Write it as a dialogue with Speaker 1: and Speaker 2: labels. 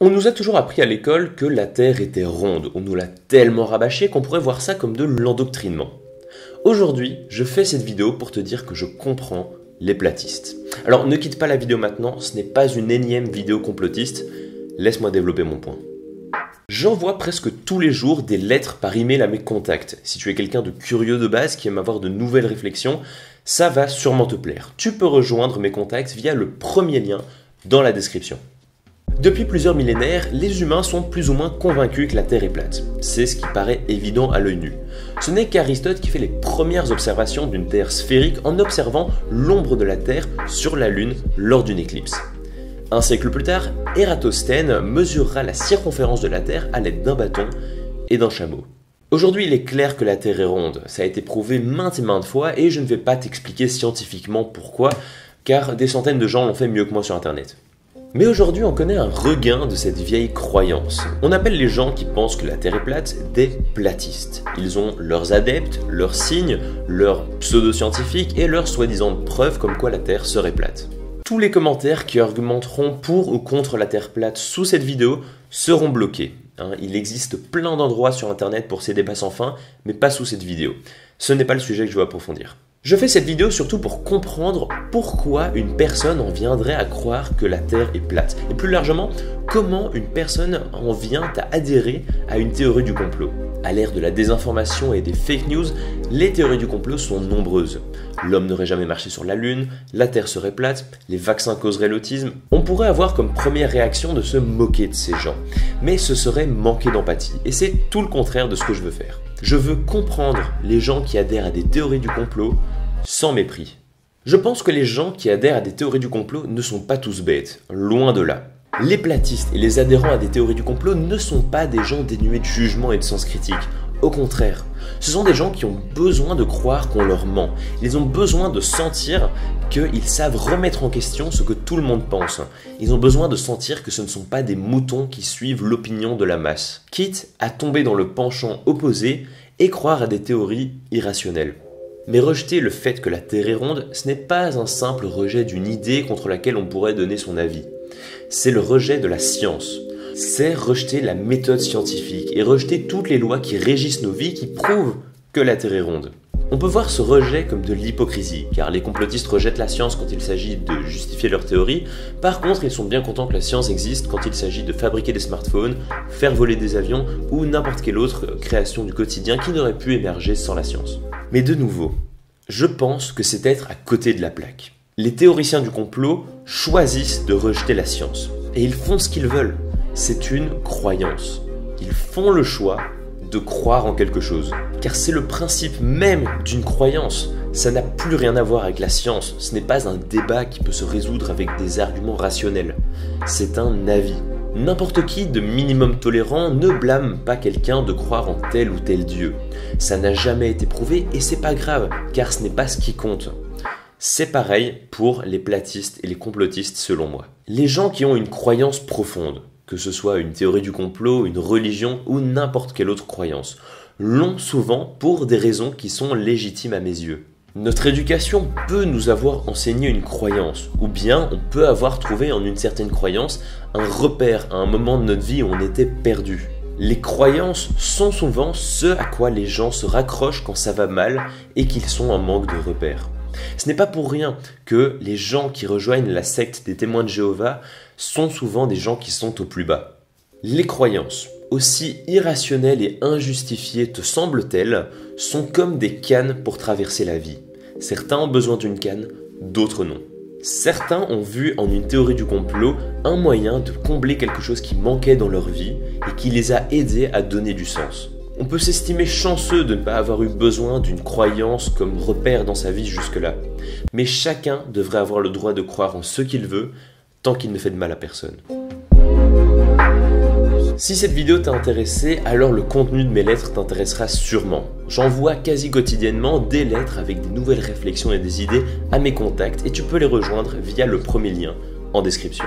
Speaker 1: On nous a toujours appris à l'école que la Terre était ronde. On nous l'a tellement rabâché qu'on pourrait voir ça comme de l'endoctrinement. Aujourd'hui, je fais cette vidéo pour te dire que je comprends les platistes. Alors ne quitte pas la vidéo maintenant, ce n'est pas une énième vidéo complotiste. Laisse-moi développer mon point. J'envoie presque tous les jours des lettres par email à mes contacts. Si tu es quelqu'un de curieux de base qui aime avoir de nouvelles réflexions, ça va sûrement te plaire. Tu peux rejoindre mes contacts via le premier lien dans la description. Depuis plusieurs millénaires, les humains sont plus ou moins convaincus que la Terre est plate. C'est ce qui paraît évident à l'œil nu. Ce n'est qu'Aristote qui fait les premières observations d'une Terre sphérique en observant l'ombre de la Terre sur la Lune lors d'une éclipse. Un siècle plus tard, Ératosthène mesurera la circonférence de la Terre à l'aide d'un bâton et d'un chameau. Aujourd'hui, il est clair que la Terre est ronde. Ça a été prouvé maintes et maintes fois et je ne vais pas t'expliquer scientifiquement pourquoi, car des centaines de gens l'ont fait mieux que moi sur Internet. Mais aujourd'hui, on connaît un regain de cette vieille croyance. On appelle les gens qui pensent que la Terre est plate des platistes. Ils ont leurs adeptes, leurs signes, leurs pseudo-scientifiques et leurs soi-disant preuves comme quoi la Terre serait plate. Tous les commentaires qui argumenteront pour ou contre la Terre plate sous cette vidéo seront bloqués. Il existe plein d'endroits sur Internet pour ces débats sans fin, mais pas sous cette vidéo. Ce n'est pas le sujet que je veux approfondir. Je fais cette vidéo surtout pour comprendre pourquoi une personne en viendrait à croire que la Terre est plate. Et plus largement, comment une personne en vient à adhérer à une théorie du complot. À l'ère de la désinformation et des fake news, les théories du complot sont nombreuses. L'homme n'aurait jamais marché sur la Lune, la Terre serait plate, les vaccins causeraient l'autisme. On pourrait avoir comme première réaction de se moquer de ces gens. Mais ce serait manquer d'empathie. Et c'est tout le contraire de ce que je veux faire. Je veux comprendre les gens qui adhèrent à des théories du complot sans mépris. Je pense que les gens qui adhèrent à des théories du complot ne sont pas tous bêtes, loin de là. Les platistes et les adhérents à des théories du complot ne sont pas des gens dénués de jugement et de sens critique. Au contraire, ce sont des gens qui ont besoin de croire qu'on leur ment. Ils ont besoin de sentir qu'ils savent remettre en question ce que tout le monde pense. Ils ont besoin de sentir que ce ne sont pas des moutons qui suivent l'opinion de la masse, quitte à tomber dans le penchant opposé et croire à des théories irrationnelles. Mais rejeter le fait que la Terre est ronde, ce n'est pas un simple rejet d'une idée contre laquelle on pourrait donner son avis. C'est le rejet de la science. C'est rejeter la méthode scientifique et rejeter toutes les lois qui régissent nos vies qui prouvent que la Terre est ronde. On peut voir ce rejet comme de l'hypocrisie, car les complotistes rejettent la science quand il s'agit de justifier leur théorie. Par contre, ils sont bien contents que la science existe quand il s'agit de fabriquer des smartphones, faire voler des avions ou n'importe quelle autre création du quotidien qui n'aurait pu émerger sans la science. Mais de nouveau, je pense que c'est être à côté de la plaque. Les théoriciens du complot choisissent de rejeter la science. Et ils font ce qu'ils veulent. C'est une croyance. Ils font le choix de croire en quelque chose. Car c'est le principe même d'une croyance. Ça n'a plus rien à voir avec la science. Ce n'est pas un débat qui peut se résoudre avec des arguments rationnels. C'est un avis. N'importe qui de minimum tolérant ne blâme pas quelqu'un de croire en tel ou tel dieu. Ça n'a jamais été prouvé et c'est pas grave, car ce n'est pas ce qui compte. C'est pareil pour les platistes et les complotistes selon moi. Les gens qui ont une croyance profonde, que ce soit une théorie du complot, une religion ou n'importe quelle autre croyance, l'ont souvent pour des raisons qui sont légitimes à mes yeux. Notre éducation peut nous avoir enseigné une croyance, ou bien on peut avoir trouvé en une certaine croyance un repère à un moment de notre vie où on était perdu. Les croyances sont souvent ce à quoi les gens se raccrochent quand ça va mal et qu'ils sont en manque de repères. Ce n'est pas pour rien que les gens qui rejoignent la secte des témoins de Jéhovah sont souvent des gens qui sont au plus bas. Les croyances, aussi irrationnelles et injustifiées te semblent-elles, sont comme des cannes pour traverser la vie. Certains ont besoin d'une canne, d'autres non. Certains ont vu en une théorie du complot un moyen de combler quelque chose qui manquait dans leur vie et qui les a aidés à donner du sens. On peut s'estimer chanceux de ne pas avoir eu besoin d'une croyance comme repère dans sa vie jusque-là. Mais chacun devrait avoir le droit de croire en ce qu'il veut, tant qu'il ne fait de mal à personne. Si cette vidéo t'a intéressé, alors le contenu de mes lettres t'intéressera sûrement. J'envoie quasi quotidiennement des lettres avec des nouvelles réflexions et des idées à mes contacts et tu peux les rejoindre via le premier lien en description.